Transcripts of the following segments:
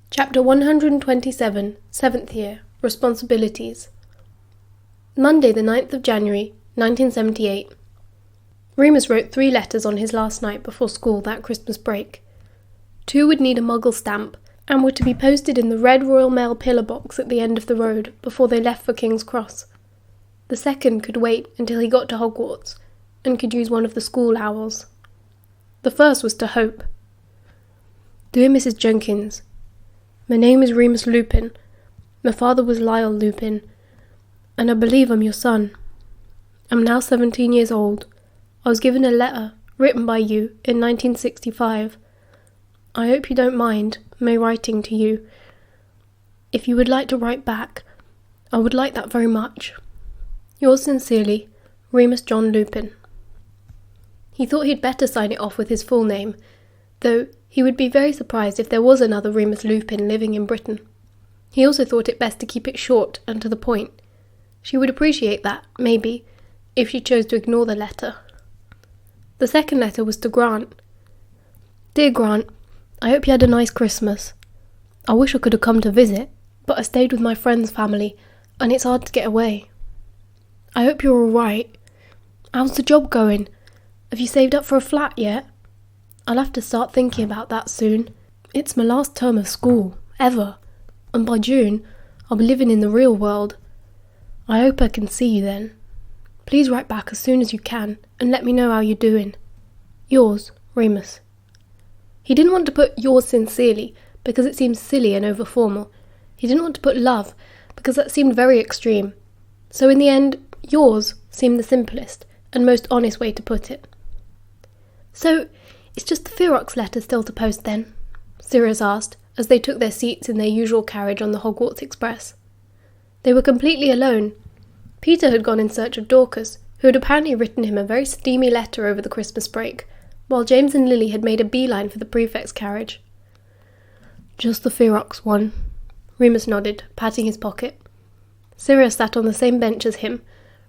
Chapter 127, 7th Year, Responsibilities. Monday the 9th of January, 1978. Remus wrote 3 letters on his last night before school that Christmas break. 2 would need a Muggle stamp, and were to be posted in the red Royal Mail pillar box at the end of the road before they left for King's Cross. The second could wait until he got to Hogwarts, and could use one of the school owls. The first was to Hope. Dear Mrs. Jenkins, my name is Remus Lupin. My father was Lyle Lupin, and I believe I'm your son. I'm now 17 years old. I was given a letter, written by you, in 1965. I hope you don't mind me writing to you. If you would like to write back, I would like that very much. Yours sincerely, Remus John Lupin. He thought he'd better sign it off with his full name, though he would be very surprised if there was another Remus Lupin living in Britain. He also thought it best to keep it short and to the point. She would appreciate that, maybe, if she chose to ignore the letter. The second letter was to Grant. Dear Grant, I hope you had a nice Christmas. I wish I could have come to visit, but I stayed with my friend's family, and it's hard to get away. I hope you're all right. How's the job going? Have you saved up for a flat yet? I'll have to start thinking about that soon. It's my last term of school, ever, and by June, I'll be living in the real world. I hope I can see you then. Please write back as soon as you can, and let me know how you're doing. Yours, Remus. He didn't want to put yours sincerely, because it seemed silly and over-formal. He didn't want to put love, because that seemed very extreme. So in the end, yours seemed the simplest and most honest way to put it. So, it's just the Ferox letter still to post then? Sirius asked, as they took their seats in their usual carriage on the Hogwarts Express. They were completely alone. Peter had gone in search of Dorcas, who had apparently written him a very steamy letter over the Christmas break, while James and Lily had made a beeline for the prefect's carriage. Just the Ferox one, Remus nodded, patting his pocket. Sirius sat on the same bench as him,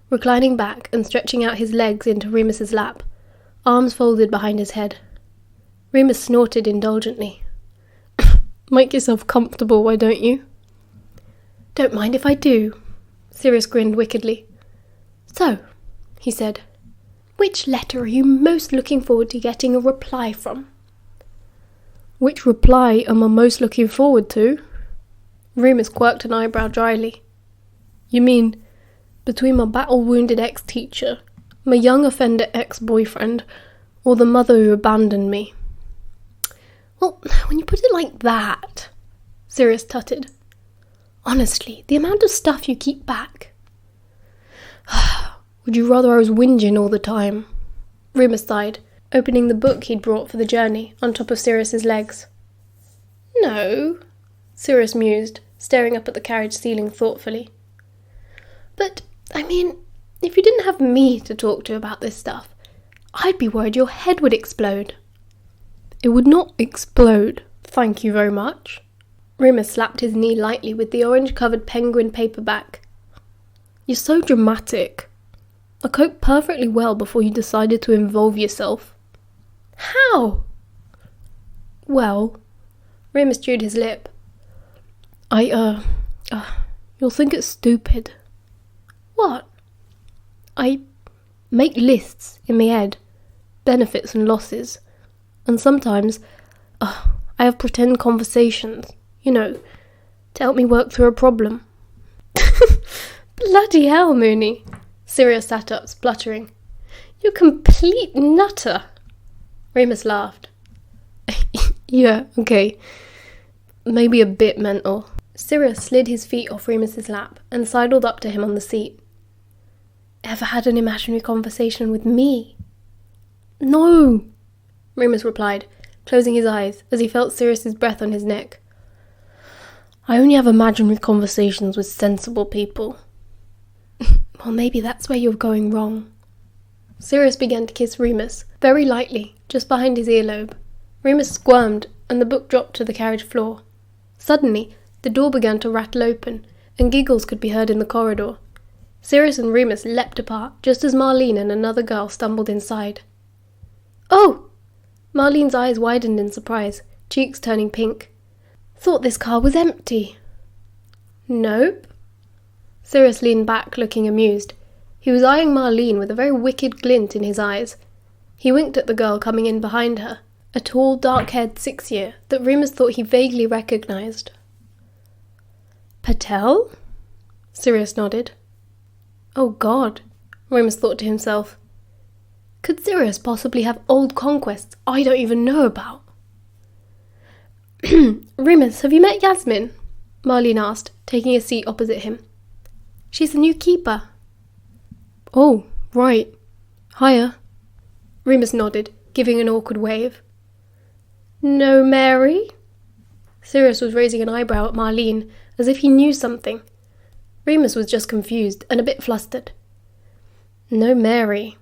reclining back and stretching out his legs into Remus's lap, arms folded behind his head. Remus snorted indulgently. Make yourself comfortable, why don't you? Don't mind if I do, Sirius grinned wickedly. So, he said, which letter are you most looking forward to getting a reply from? Which reply am I most looking forward to? Remus quirked an eyebrow dryly. You mean, between my battle-wounded ex-teacher, my young offender ex-boyfriend, or the mother who abandoned me? Well, when you put it like that, Sirius tutted. Honestly, the amount of stuff you keep back. Would you rather I was whinging all the time? Remus sighed, opening the book he'd brought for the journey on top of Sirius's legs. No, Sirius mused, staring up at the carriage ceiling thoughtfully. But, I mean, if you didn't have me to talk to about this stuff, I'd be worried your head would explode. It would not explode, thank you very much. Remus slapped his knee lightly with the orange-covered penguin paperback. You're so dramatic. I coped perfectly well before you decided to involve yourself. How? Well, Remus chewed his lip. You'll think it's stupid. What? I make lists in my head, benefits and losses, and sometimes I have pretend conversations, to help me work through a problem. Bloody hell, Mooney, Sirius sat up, spluttering. You complete nutter. Remus laughed. Yeah, okay. Maybe a bit mental. Sirius slid his feet off Remus's lap and sidled up to him on the seat. Ever had an imaginary conversation with me? No, Remus replied, closing his eyes as he felt Sirius's breath on his neck. I only have imaginary conversations with sensible people. Well, maybe that's where you're going wrong. Sirius began to kiss Remus, very lightly, just behind his earlobe. Remus squirmed, and the book dropped to the carriage floor. Suddenly, the door began to rattle open, and giggles could be heard in the corridor. Sirius and Remus leapt apart, just as Marlene and another girl stumbled inside. Oh! Marlene's eyes widened in surprise, cheeks turning pink. Thought this car was empty. Nope. Sirius leaned back, looking amused. He was eyeing Marlene with a very wicked glint in his eyes. He winked at the girl coming in behind her, a tall, dark-haired 6-year that Remus thought he vaguely recognised. Patel? Sirius nodded. Oh God, Remus thought to himself. Could Sirius possibly have old conquests I don't even know about? Remus, have you met Yasmin? Marlene asked, taking a seat opposite him. She's the new keeper. Oh, right. Hiya. Remus nodded, giving an awkward wave. No, Mary? Sirius was raising an eyebrow at Marlene, as if he knew something. Remus was just confused and a bit flustered. No, Mary,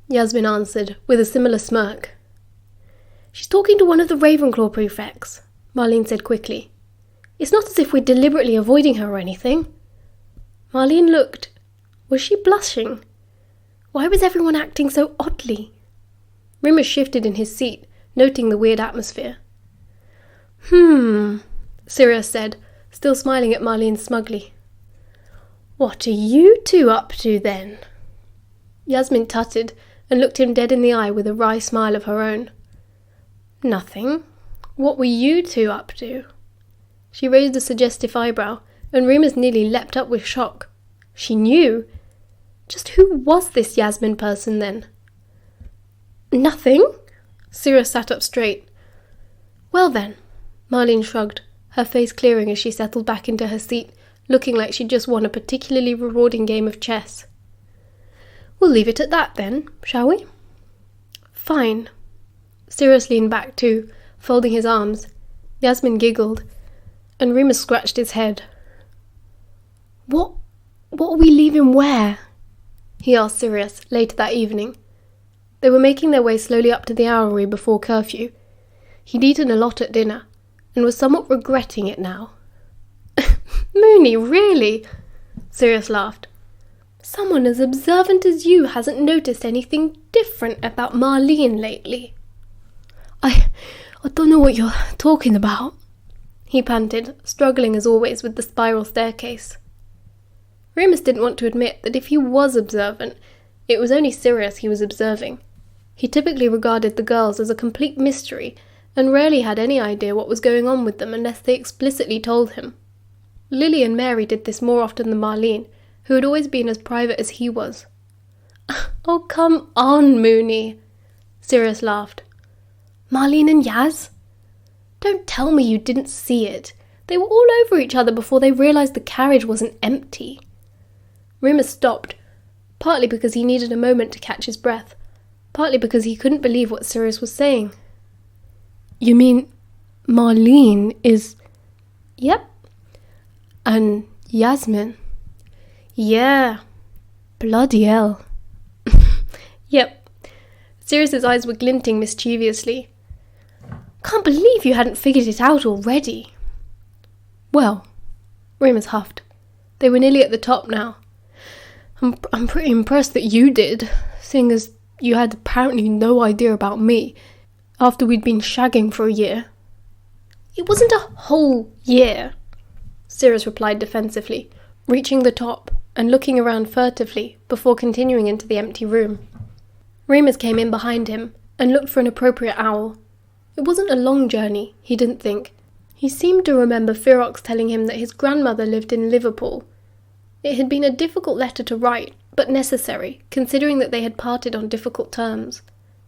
Yasmin answered, with a similar smirk. She's talking to one of the Ravenclaw prefects, Marlene said quickly. It's not as if we're deliberately avoiding her or anything. Marlene looked. Was she blushing? Why was everyone acting so oddly? Remus shifted in his seat, noting the weird atmosphere. Sirius said, still smiling at Marlene smugly. What are you two up to then? Yasmin tutted and looked him dead in the eye with a wry smile of her own. Nothing. What were you two up to? She raised a suggestive eyebrow, and Remus nearly leapt up with shock. She knew. Just who was this Yasmin person then? Nothing. Sirius sat up straight. Well then, Marlene shrugged, her face clearing as she settled back into her seat, looking like she'd just won a particularly rewarding game of chess. We'll leave it at that then, shall we? Fine. Sirius leaned back too, folding his arms. Yasmin giggled, and Remus scratched his head. What are we leaving where? He asked Sirius later that evening. They were making their way slowly up to the Owlery before curfew. He'd eaten a lot at dinner, and was somewhat regretting it now. Moony, really? Sirius laughed. Someone as observant as you hasn't noticed anything different about Marlene lately. I don't know what you're talking about, he panted, struggling as always with the spiral staircase. Remus didn't want to admit that if he was observant, it was only Sirius he was observing. He typically regarded the girls as a complete mystery, and rarely had any idea what was going on with them unless they explicitly told him. Lily and Mary did this more often than Marlene, who had always been as private as he was. Oh, come on, Moony, Sirius laughed. Marlene and Yaz? Don't tell me you didn't see it. They were all over each other before they realised the carriage wasn't empty. Remus stopped, partly because he needed a moment to catch his breath, partly because he couldn't believe what Sirius was saying. You mean Marlene is... Yep. And Yasmin? Yeah. Bloody hell. Yep. Sirius's eyes were glinting mischievously. Can't believe you hadn't figured it out already. Well, Remus huffed. They were nearly at the top now. I'm pretty impressed that you did, seeing as you had apparently no idea about me, after we'd been shagging for a year. It wasn't a whole year, Sirius replied defensively, reaching the top and looking around furtively before continuing into the empty room. Remus came in behind him and looked for an appropriate owl. It wasn't a long journey, he didn't think. He seemed to remember Ferox telling him that his grandmother lived in Liverpool. It had been a difficult letter to write, but necessary, considering that they had parted on difficult terms.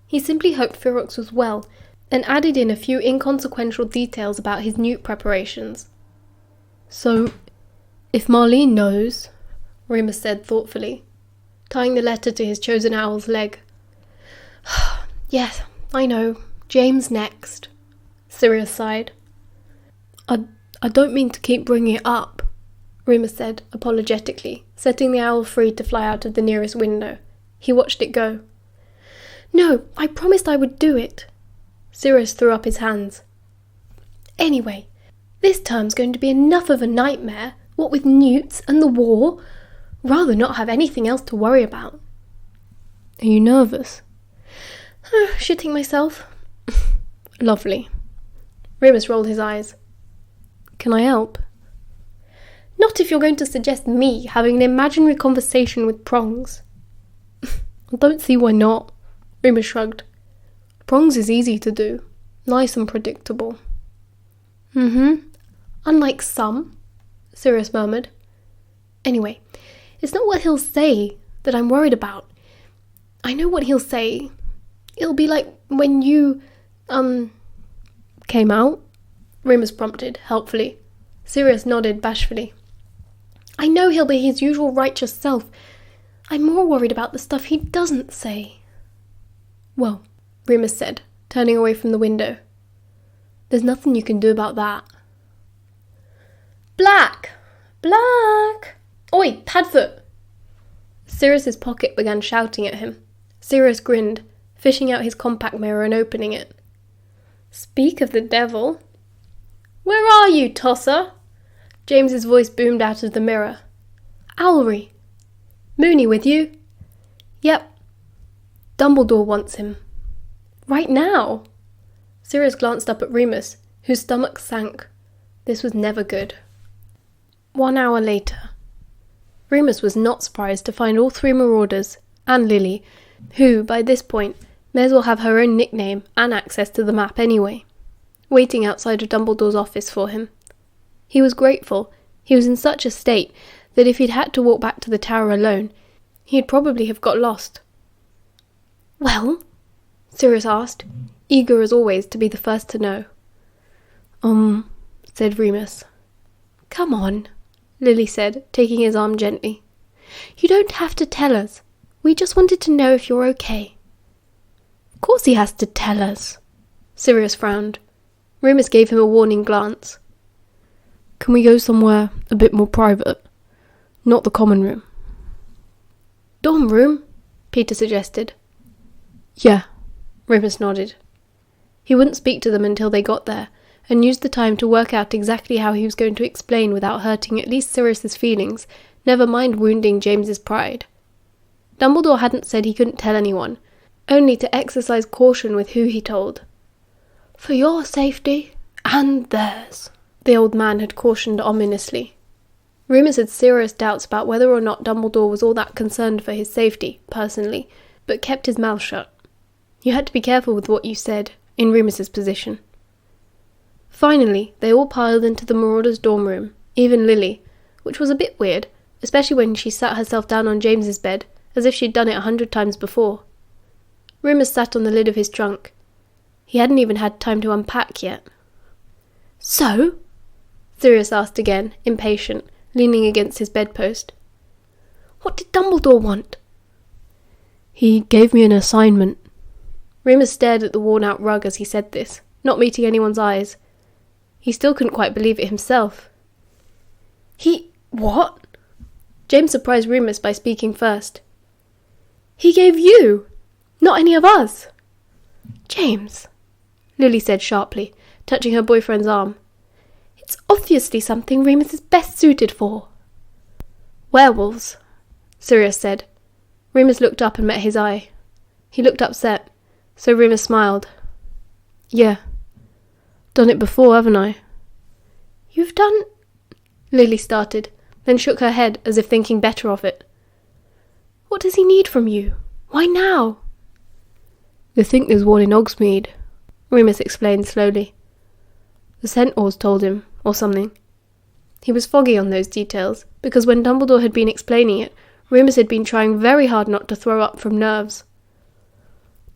He simply hoped Ferox was well, and added in a few inconsequential details about his newt preparations. So, if Marlene knows, Remus said thoughtfully, tying the letter to his chosen owl's leg. Yes, I know. James next. Sirius sighed. I don't mean to keep bringing it up, Remus said apologetically, setting the owl free to fly out of the nearest window. He watched it go. No, I promised I would do it. Sirius threw up his hands. Anyway, this term's going to be enough of a nightmare, what with newts and the war. Rather not have anything else to worry about. Are you nervous? Shitting myself. Lovely. Remus rolled his eyes. Can I help? Not if you're going to suggest me having an imaginary conversation with Prongs. I don't see why not, Remus shrugged. Prongs is easy to do, nice and predictable. Unlike some, Sirius murmured. Anyway, it's not what he'll say that I'm worried about. I know what he'll say. It'll be like when you, came out, Remus prompted, helpfully. Sirius nodded bashfully. I know he'll be his usual righteous self. I'm more worried about the stuff he doesn't say. Well, Remus said, turning away from the window. There's nothing you can do about that. Black! Black! Oi, Padfoot! Sirius's pocket began shouting at him. Sirius grinned, fishing out his compact mirror and opening it. Speak of the devil. Where are you, tosser? James's voice boomed out of the mirror. Owlery. Moony with you? Yep. Dumbledore wants him. Right now? Sirius glanced up at Remus, whose stomach sank. This was never good. 1 hour later. Remus was not surprised to find all 3 marauders, and Lily, who, by this point, may as well have her own nickname and access to the map anyway, waiting outside of Dumbledore's office for him. He was grateful. He was in such a state that if he'd had to walk back to the tower alone, he'd probably have got lost. Well? Sirius asked, eager as always to be the first to know. Said Remus. Come on, Lily said, taking his arm gently. You don't have to tell us. We just wanted to know if you're okay. Of course he has to tell us. Sirius frowned. Remus gave him a warning glance. Can we go somewhere a bit more private? Not the common room. Dorm room? Peter suggested. Yeah, Remus nodded. He wouldn't speak to them until they got there, and used the time to work out exactly how he was going to explain without hurting at least Sirius's feelings, never mind wounding James's pride. Dumbledore hadn't said he couldn't tell anyone, only to exercise caution with who he told. For your safety, and theirs, the old man had cautioned ominously. Remus had serious doubts about whether or not Dumbledore was all that concerned for his safety, personally, but kept his mouth shut. You had to be careful with what you said, in Remus's position. Finally, they all piled into the Marauder's dorm room, even Lily, which was a bit weird, especially when she sat herself down on James's bed, as if she'd done it 100 times before. Remus sat on the lid of his trunk. He hadn't even had time to unpack yet. So? Sirius asked again, impatient, leaning against his bedpost. What did Dumbledore want? He gave me an assignment. Remus stared at the worn-out rug as he said this, not meeting anyone's eyes. He still couldn't quite believe it himself. What? James surprised Remus by speaking first. He gave you, not any of us. James, Lily said sharply, touching her boyfriend's arm. It's obviously something Remus is best suited for. Werewolves, Sirius said. Remus looked up and met his eye. He looked upset, so Remus smiled. Yeah, done it before, haven't I? You've done... Lily started, then shook her head as if thinking better of it. What does he need from you? Why now? They think there's one in Hogsmeade, Remus explained slowly. The centaurs told him, or something. He was foggy on those details, because when Dumbledore had been explaining it, Remus had been trying very hard not to throw up from nerves.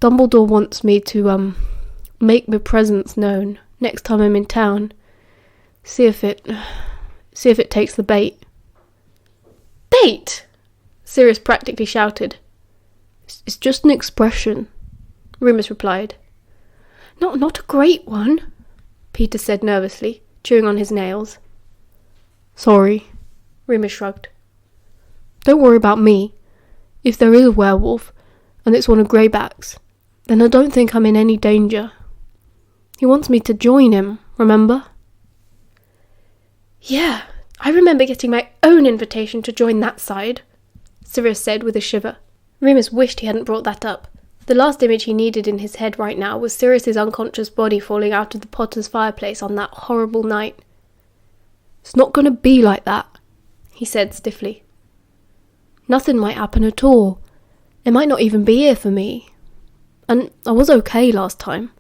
Dumbledore wants me to, make my presence known next time I'm in town. See if it takes the bait. Bait! Sirius practically shouted. It's just an expression, Remus replied. Not a great one, Peter said nervously, chewing on his nails. Sorry, Remus shrugged. Don't worry about me. If there is a werewolf, and it's one of Greyback's, then I don't think I'm in any danger. He wants me to join him, remember? Yeah, I remember getting my own invitation to join that side, Sirius said with a shiver. Remus wished he hadn't brought that up. The last image he needed in his head right now was Sirius's unconscious body falling out of the Potter's fireplace on that horrible night. It's not going to be like that, he said stiffly. Nothing might happen at all. It might not even be here for me. And I was okay last time,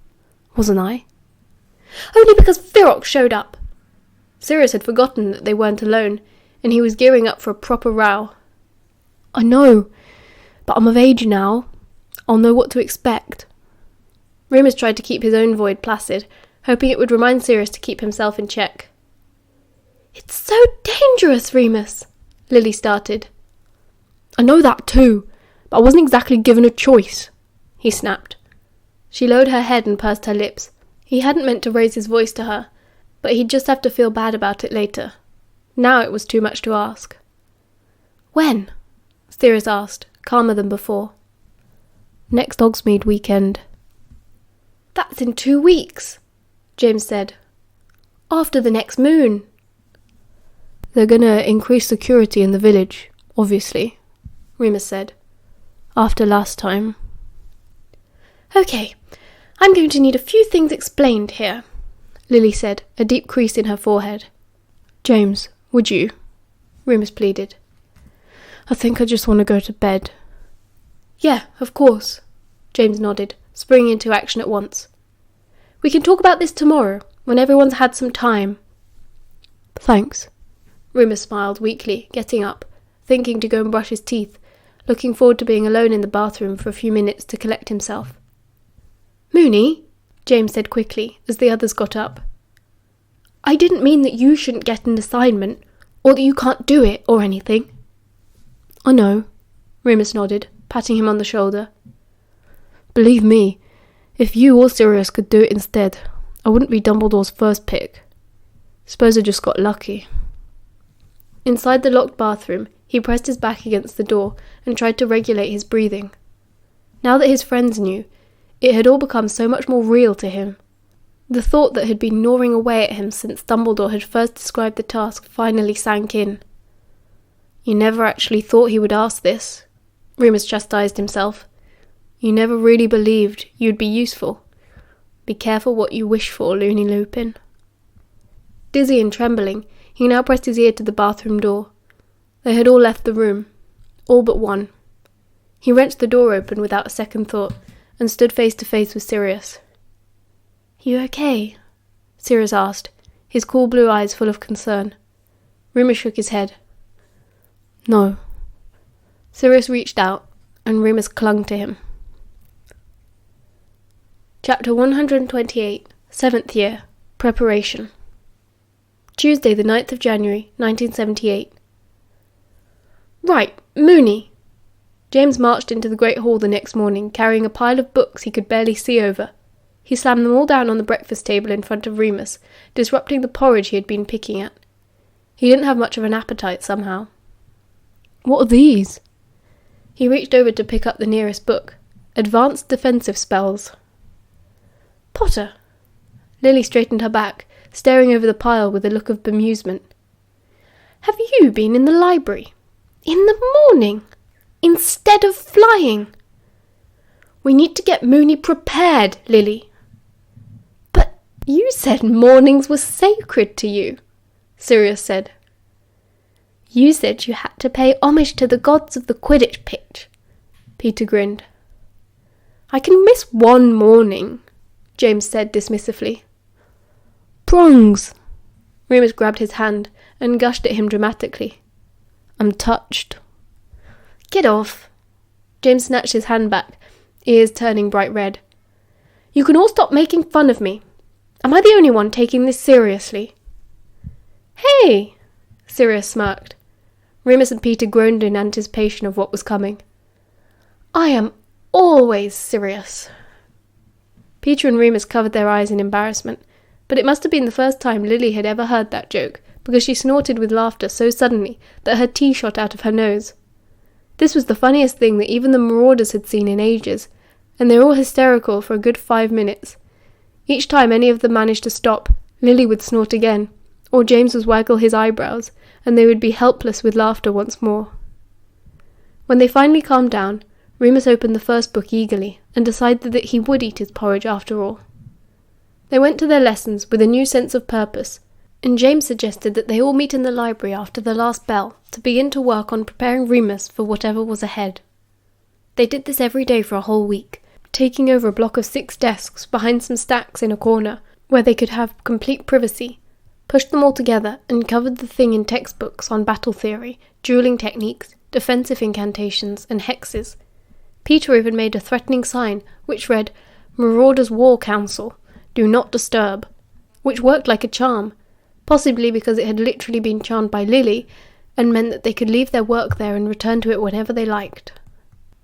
wasn't I? Only because Ferox showed up. Sirius had forgotten that they weren't alone, and he was gearing up for a proper row. I know, but I'm of age now. I'll know what to expect. Remus tried to keep his own void placid, hoping it would remind Sirius to keep himself in check. It's so dangerous, Remus, Lily started. I know that too, but I wasn't exactly given a choice, he snapped. She lowered her head and pursed her lips. He hadn't meant to raise his voice to her, but he'd just have to feel bad about it later. Now it was too much to ask. When? Sirius asked, calmer than before. Next Hogsmeade weekend. That's in 2 weeks, James said. After the next moon. They're going to increase security in the village, obviously, Remus said. After last time. Okay, I'm going to need a few things explained here, Lily said, a deep crease in her forehead. James, would you? Remus pleaded. I think I just want to go to bed. Yeah, of course, James nodded, springing into action at once. We can talk about this tomorrow, when everyone's had some time. Thanks. Remus smiled weakly, getting up, thinking to go and brush his teeth, looking forward to being alone in the bathroom for a few minutes to collect himself. Moony, James said quickly, as the others got up. I didn't mean that you shouldn't get an assignment, or that you can't do it, or anything. I know, Remus nodded, patting him on the shoulder. Believe me, if you or Sirius could do it instead, I wouldn't be Dumbledore's first pick. Suppose I just got lucky. Inside the locked bathroom, he pressed his back against the door and tried to regulate his breathing. Now that his friends knew, it had all become so much more real to him. The thought that had been gnawing away at him since Dumbledore had first described the task finally sank in. You never actually thought he would ask this, Remus chastised himself. You never really believed you'd be useful. Be careful what you wish for, Loony Lupin. Dizzy and trembling, he now pressed his ear to the bathroom door. They had all left the room, all but one. He wrenched the door open without a second thought, and stood face to face with Sirius. You okay? Sirius asked, his cool blue eyes full of concern. Remus shook his head. No. Sirius reached out, and Remus clung to him. Chapter 128, 7th Year, Preparation. Tuesday, the 9th of January, 1978. Right, Moony! James marched into the Great Hall the next morning, carrying a pile of books he could barely see over. He slammed them all down on the breakfast table in front of Remus, disrupting the porridge he had been picking at. He didn't have much of an appetite somehow. What are these? He reached over to pick up the nearest book. Advanced Defensive Spells. Potter! Lily straightened her back, staring over the pile with a look of bemusement. Have you been in the library? In the morning? Instead of flying? We need to get Moony prepared, Lily. But you said mornings were sacred to you, Sirius said. You said you had to pay homage to the gods of the Quidditch pitch, Peter grinned. I can miss one morning, James said dismissively. Prongs! Remus grabbed his hand and gushed at him dramatically. I'm touched. Get off. James snatched his hand back, ears turning bright red. You can all stop making fun of me. Am I the only one taking this seriously? Hey! Sirius smirked. Remus and Peter groaned in anticipation of what was coming. I am always serious. Peter and Remus covered their eyes in embarrassment, but it must have been the first time Lily had ever heard that joke, because she snorted with laughter so suddenly that her tea shot out of her nose. This was the funniest thing that even the Marauders had seen in ages, and they were all hysterical for a good 5 minutes. Each time any of them managed to stop, Lily would snort again, or James would waggle his eyebrows, and they would be helpless with laughter once more. When they finally calmed down, Remus opened the first book eagerly, and decided that he would eat his porridge after all. They went to their lessons with a new sense of purpose, and James suggested that they all meet in the library after the last bell to begin to work on preparing Remus for whatever was ahead. They did this every day for a whole week, taking over a block of 6 desks behind some stacks in a corner where they could have complete privacy, pushed them all together and covered the thing in textbooks on battle theory, dueling techniques, defensive incantations and hexes. Peter even made a threatening sign which read, "Marauders War Council, do not disturb," which worked like a charm, possibly because it had literally been charmed by Lily and meant that they could leave their work there and return to it whenever they liked.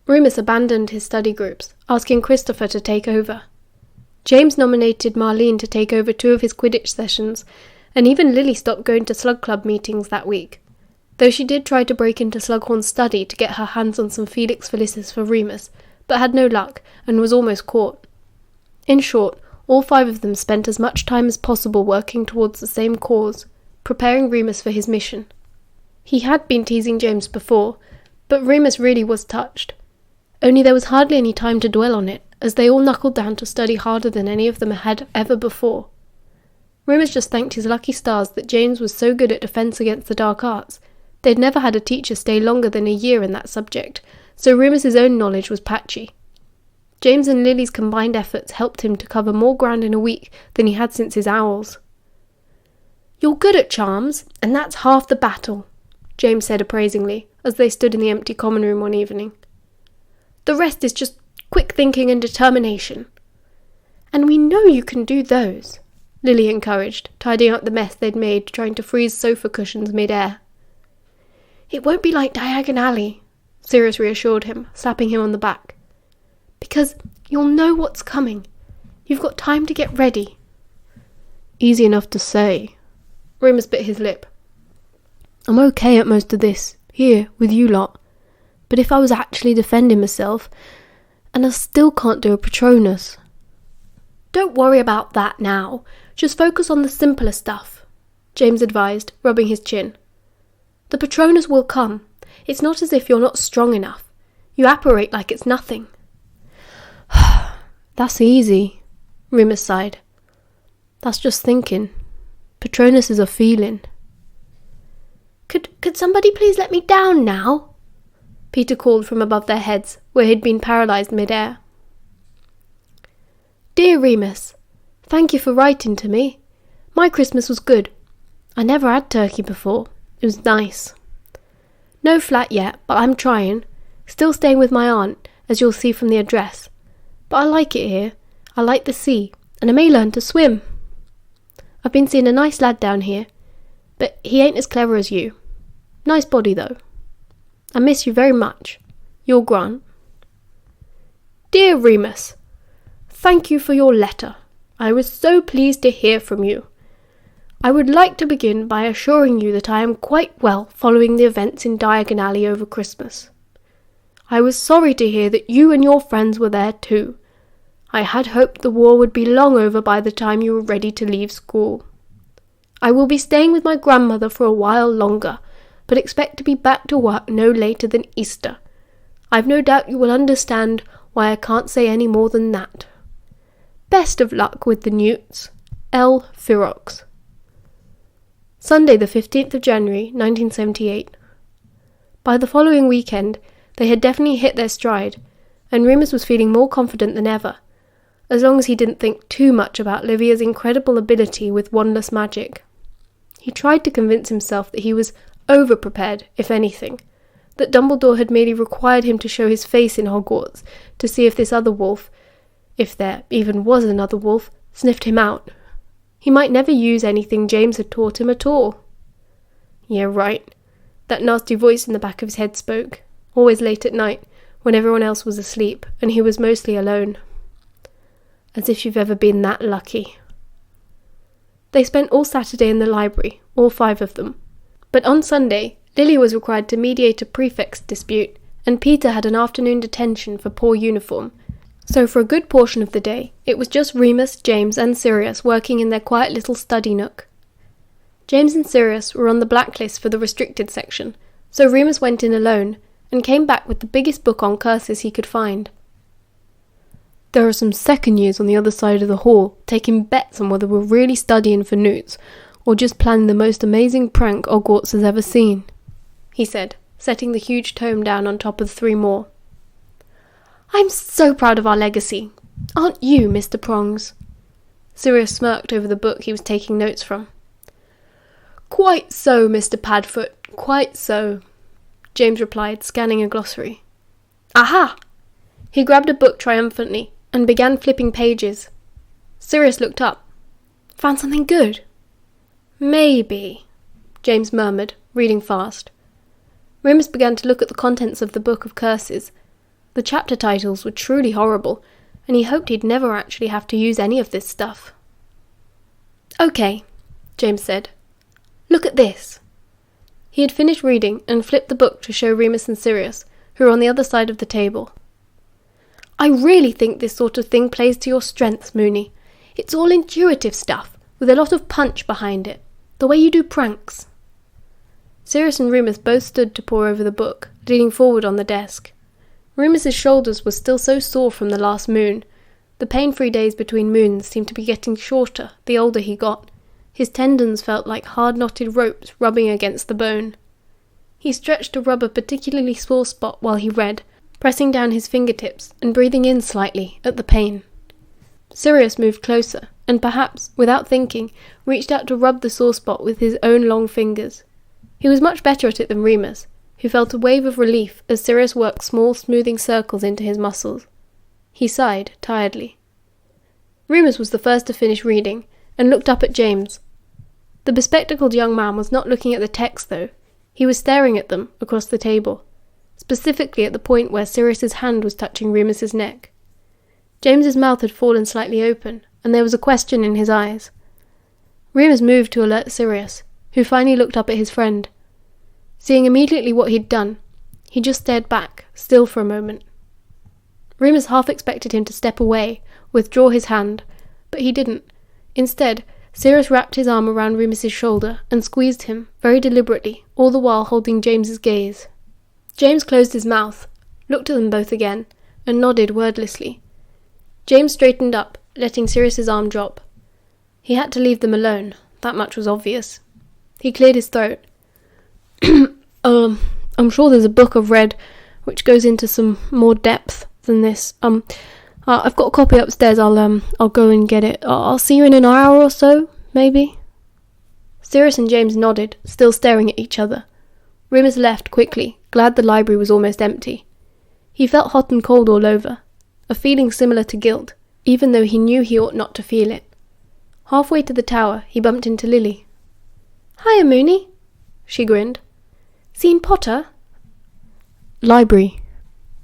Remus abandoned his study groups, asking Christopher to take over. James nominated Marlene to take over 2 of his Quidditch sessions, and even Lily stopped going to Slug Club meetings that week, though she did try to break into Slughorn's study to get her hands on some Felix Felicis for Remus, but had no luck and was almost caught. In short, all 5 of them spent as much time as possible working towards the same cause, preparing Remus for his mission. He had been teasing James before, but Remus really was touched. Only there was hardly any time to dwell on it, as they all knuckled down to study harder than any of them had ever before. Remus just thanked his lucky stars that James was so good at defence against the dark arts. They'd never had a teacher stay longer than a year in that subject, so Remus's own knowledge was patchy. James and Lily's combined efforts helped him to cover more ground in a week than he had since his owls. "You're good at charms, and that's half the battle," James said appraisingly, as they stood in the empty common room one evening. "The rest is just quick thinking and determination." "And we know you can do those," Lily encouraged, tidying up the mess they'd made trying to freeze sofa cushions mid-air. "It won't be like Diagon Alley," Sirius reassured him, slapping him on the back. "Because you'll know what's coming. You've got time to get ready." "Easy enough to say." Remus bit his lip. "I'm okay at most of this, here, with you lot. But if I was actually defending myself, and I still can't do a Patronus." "Don't worry about that now. Just focus on the simpler stuff," James advised, rubbing his chin. "The Patronus will come. It's not as if you're not strong enough. You apparate like it's nothing." "That's easy," Remus sighed. "That's just thinking. Patronus is a feeling." Could somebody please let me down now?" Peter called from above their heads, where he'd been paralysed mid-air. "Dear Remus, thank you for writing to me. My Christmas was good. I never had turkey before. It was nice. No flat yet, but I'm trying. Still staying with my aunt, as you'll see from the address. But I like it here. I like the sea, and I may learn to swim. I've been seeing a nice lad down here, but he ain't as clever as you. Nice body, though. I miss you very much. Your Grant." "Dear Remus, thank you for your letter. I was so pleased to hear from you. I would like to begin by assuring you that I am quite well following the events in Diagon Alley over Christmas. I was sorry to hear that you and your friends were there too. I had hoped the war would be long over by the time you were ready to leave school. I will be staying with my grandmother for a while longer, but expect to be back to work no later than Easter. I've no doubt you will understand why I can't say any more than that. Best of luck with the newts. L. Firox." Sunday the 15th of January, 1978. By the following weekend, they had definitely hit their stride, and Remus was feeling more confident than ever, as long as he didn't think too much about Livia's incredible ability with wandless magic. He tried to convince himself that he was over-prepared, if anything, that Dumbledore had merely required him to show his face in Hogwarts to see if this other wolf, if there even was another wolf, sniffed him out. He might never use anything James had taught him at all. Yeah, right. That nasty voice in the back of his head spoke, always late at night, when everyone else was asleep, and he was mostly alone. As if you've ever been that lucky. They spent all Saturday in the library, all 5 of them. But on Sunday, Lily was required to mediate a prefect's dispute, and Peter had an afternoon detention for poor uniform. So for a good portion of the day, it was just Remus, James and Sirius working in their quiet little study nook. James and Sirius were on the blacklist for the restricted section, so Remus went in alone, and came back with the biggest book on curses he could find. There are some second years on the other side of the hall taking bets on whether we're really studying for newts, or just planning the most amazing prank Hogwarts has ever seen," he said, setting the huge tome down on top of 3 more. "I'm so proud of our legacy. Aren't you, Mr. Prongs?" Sirius smirked over the book he was taking notes from. "Quite so, Mr. Padfoot, quite so," James replied, scanning a glossary. "Aha!" He grabbed a book triumphantly and began flipping pages. Sirius looked up. "Found something good?" "Maybe," James murmured, reading fast. Remus began to look at the contents of the book of curses. The chapter titles were truly horrible, and he hoped he'd never actually have to use any of this stuff. "Okay," James said. "Look at this." He had finished reading and flipped the book to show Remus and Sirius, who were on the other side of the table. "I really think this sort of thing plays to your strengths, Moony. It's all intuitive stuff, with a lot of punch behind it. The way you do pranks." Sirius and Remus both stood to pore over the book, leaning forward on the desk. Remus's shoulders were still so sore from the last moon. The pain-free days between moons seemed to be getting shorter the older he got. His tendons felt like hard-knotted ropes rubbing against the bone. He stretched to rub a particularly sore spot while he read, pressing down his fingertips and breathing in slightly at the pain. Sirius moved closer, and perhaps, without thinking, reached out to rub the sore spot with his own long fingers. He was much better at it than Remus, who felt a wave of relief as Sirius worked small smoothing circles into his muscles. He sighed tiredly. Remus was the first to finish reading, and looked up at James. The bespectacled young man was not looking at the text, though. He was staring at them across the table, specifically at the point where Sirius's hand was touching Remus's neck. James's mouth had fallen slightly open, and there was a question in his eyes. Remus moved to alert Sirius, who finally looked up at his friend. Seeing immediately what he'd done, he just stared back, still for a moment. Remus half expected him to step away, withdraw his hand, but he didn't. Instead, Sirius wrapped his arm around Remus's shoulder and squeezed him, very deliberately, all the while holding James's gaze. James closed his mouth, looked at them both again, and nodded wordlessly. James straightened up, letting Sirius's arm drop. He had to leave them alone, that much was obvious. He cleared his throat. I'm sure there's a book I've read which goes into some more depth than this. I've got a copy upstairs. I'll go and get it. I'll see you in an hour or so, maybe." Sirius and James nodded, still staring at each other. Remus left quickly, glad the library was almost empty. He felt hot and cold all over, a feeling similar to guilt, even though he knew he ought not to feel it. Halfway to the tower, he bumped into Lily. "Hiya, Moony," she grinned. "Seen Potter?" "Library,"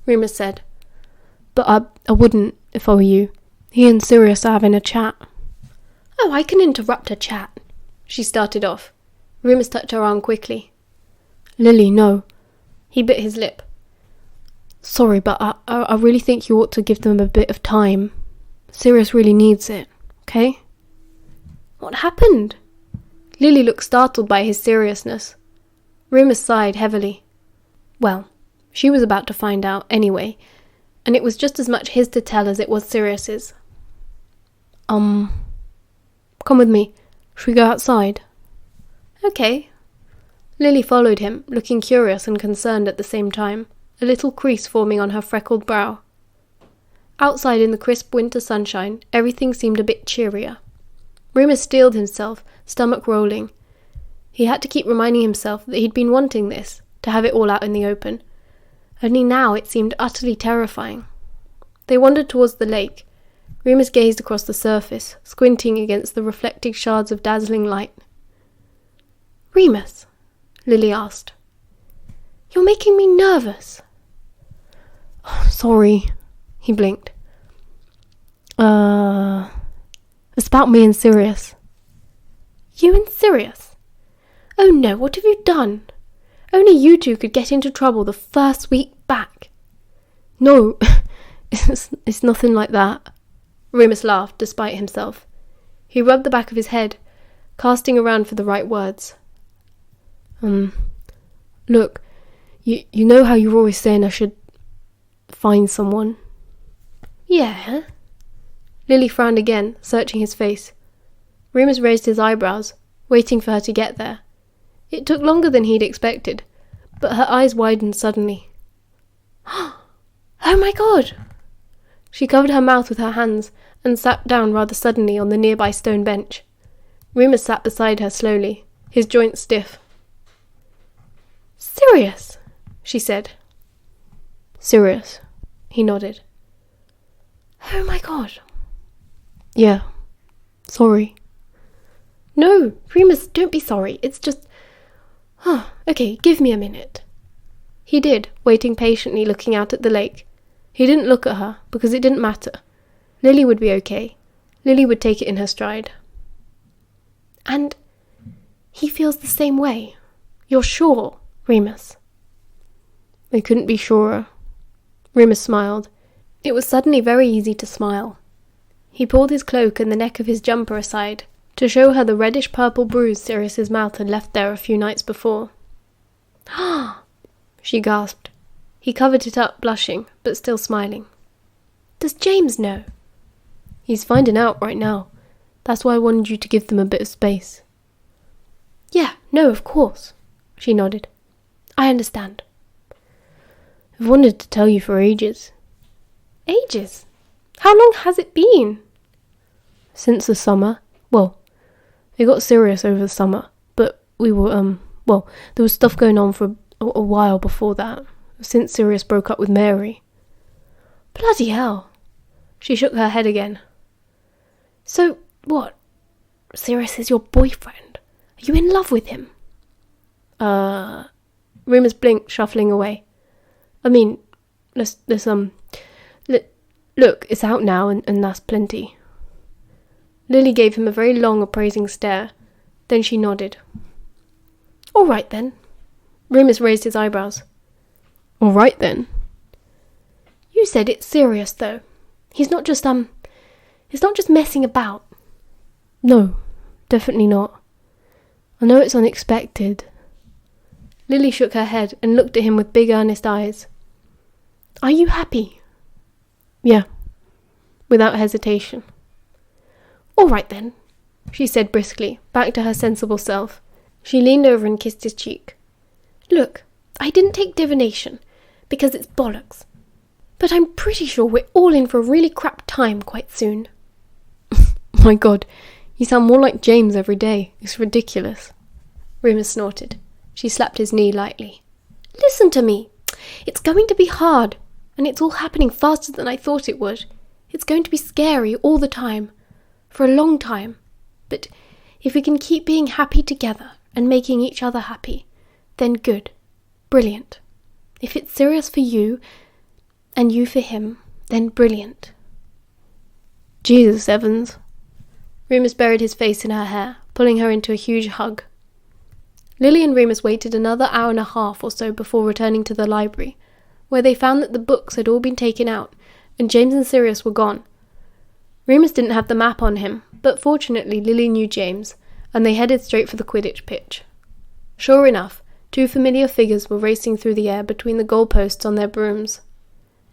Remus said. "But I wouldn't, if I were you. He and Sirius are having a chat." "Oh, I can interrupt a chat," she started off. Remus touched her arm quickly. "Lily, no." He bit his lip. "Sorry, but I really think you ought to give them a bit of time. Sirius really needs it, okay?" "What happened?" Lily looked startled by his seriousness. Remus sighed heavily. Well, she was about to find out anyway, and it was just as much his to tell as it was Sirius's. Come with me. Should we go outside?" "Okay." Lily followed him, looking curious and concerned at the same time, a little crease forming on her freckled brow. Outside in the crisp winter sunshine, everything seemed a bit cheerier. Remus steeled himself, stomach rolling. He had to keep reminding himself that he'd been wanting this, to have it all out in the open. Only now it seemed utterly terrifying. They wandered towards the lake. Remus gazed across the surface, squinting against the reflecting shards of dazzling light. "Remus," Lily asked. "You're making me nervous." "Sorry," he blinked. It's about me and Sirius." "You and Sirius? Oh no, what have you done? Only you two could get into trouble the first week back." "No, it's nothing like that." Remus laughed, despite himself. He rubbed the back of his head, casting around for the right words. Look, you know how you're always saying I should find someone?" "Yeah." Lily frowned again, searching his face. Remus raised his eyebrows. waiting for her to get there. It took longer than he'd expected, but her eyes widened suddenly. "Oh my God!" She covered her mouth with her hands and sat down rather suddenly on the nearby stone bench. Remus sat beside her slowly, his joints stiff. "Sirius," she said. "Sirius," he nodded. "Oh my God." "Yeah. Sorry." "No, Remus, don't be sorry. It's just... Okay, give me a minute." He did, waiting patiently, looking out at the lake. He didn't look at her, because it didn't matter. Lily would be okay. Lily would take it in her stride. "And he feels the same way? You're sure, Remus?" "I couldn't be surer." Remus smiled. It was suddenly very easy to smile. He pulled his cloak and the neck of his jumper aside to show her the reddish-purple bruise Sirius's mouth had left there a few nights before. "Ah!" she gasped. He covered it up, blushing, but still smiling. "Does James know?" "He's finding out right now. That's why I wanted you to give them a bit of space." "Yeah, no, of course," she nodded. "I understand." "I've wanted to tell you for ages." "Ages? How long has it been?" "Since the summer. Well, I got serious over the summer, but we were, there was stuff going on for a while before that, since Sirius broke up with Mary." "Bloody hell." She shook her head again. "So, what? Sirius is your boyfriend? Are you in love with him?" Remus blinked, shuffling away. "I mean, look, it's out now, and that's plenty." Lily gave him a very long, appraising stare. Then she nodded. "All right, then." Remus raised his eyebrows. "All right, then?" "You said it's serious, though. He's not just messing about." "No, definitely not. I know it's unexpected." Lily shook her head and looked at him with big, earnest eyes. "Are you happy?" "Yeah," without hesitation. "All right, then," she said briskly, back to her sensible self. She leaned over and kissed his cheek. "Look, I didn't take divination, because it's bollocks. But I'm pretty sure we're all in for a really crap time quite soon." "My God, you sound more like James every day. It's ridiculous." Remus snorted. She slapped his knee lightly. "Listen to me. It's going to be hard, and it's all happening faster than I thought it would. It's going to be scary all the time, for a long time. But if we can keep being happy together and making each other happy, then good, brilliant. If it's serious for you, and you for him, then brilliant." "Jesus, Evans." Remus buried his face in her hair, pulling her into a huge hug. Lily and Remus waited another hour and a half or so before returning to the library, where they found that the books had all been taken out, and James and Sirius were gone. Remus didn't have the map on him, but fortunately Lily knew James, and they headed straight for the Quidditch pitch. Sure enough, two familiar figures were racing through the air between the goalposts on their brooms.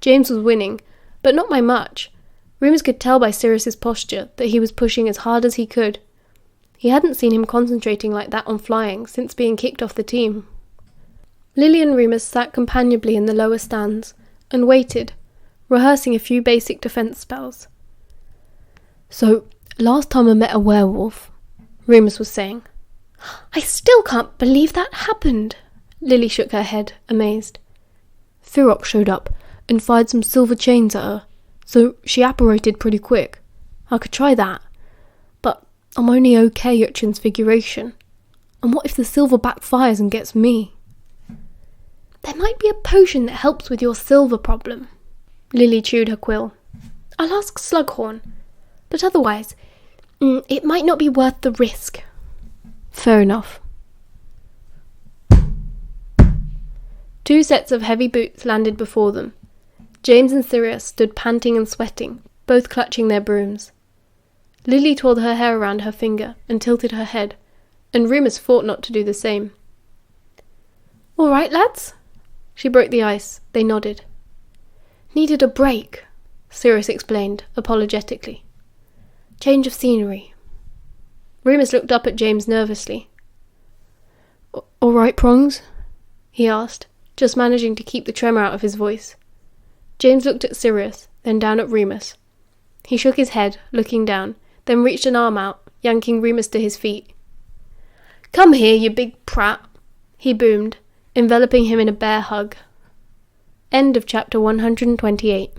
James was winning, but not by much. Remus could tell by Sirius's posture that he was pushing as hard as he could. He hadn't seen him concentrating like that on flying since being kicked off the team. Lily and Remus sat companionably in the lower stands and waited, rehearsing a few basic defence spells. "So, last time I met a werewolf," Remus was saying. "I still can't believe that happened." Lily shook her head, amazed. "Fearox showed up and fired some silver chains at her, so she apparated pretty quick. I could try that. But I'm only okay at Transfiguration. And what if the silver backfires and gets me?" "There might be a potion that helps with your silver problem." Lily chewed her quill. "I'll ask Slughorn. But otherwise, it might not be worth the risk." "Fair enough." 2 sets of heavy boots landed before them. James and Sirius stood panting and sweating, both clutching their brooms. Lily twirled her hair around her finger and tilted her head, and Remus fought not to do the same. "All right, lads?" She broke the ice. They nodded. "Needed a break," Sirius explained, apologetically. "Change of scenery." Remus looked up at James nervously. "All right, Prongs?" he asked, just managing to keep the tremor out of his voice. James looked at Sirius, then down at Remus. He shook his head, looking down, then reached an arm out, yanking Remus to his feet. "Come here, you big prat," he boomed, enveloping him in a bear hug. End of chapter 128.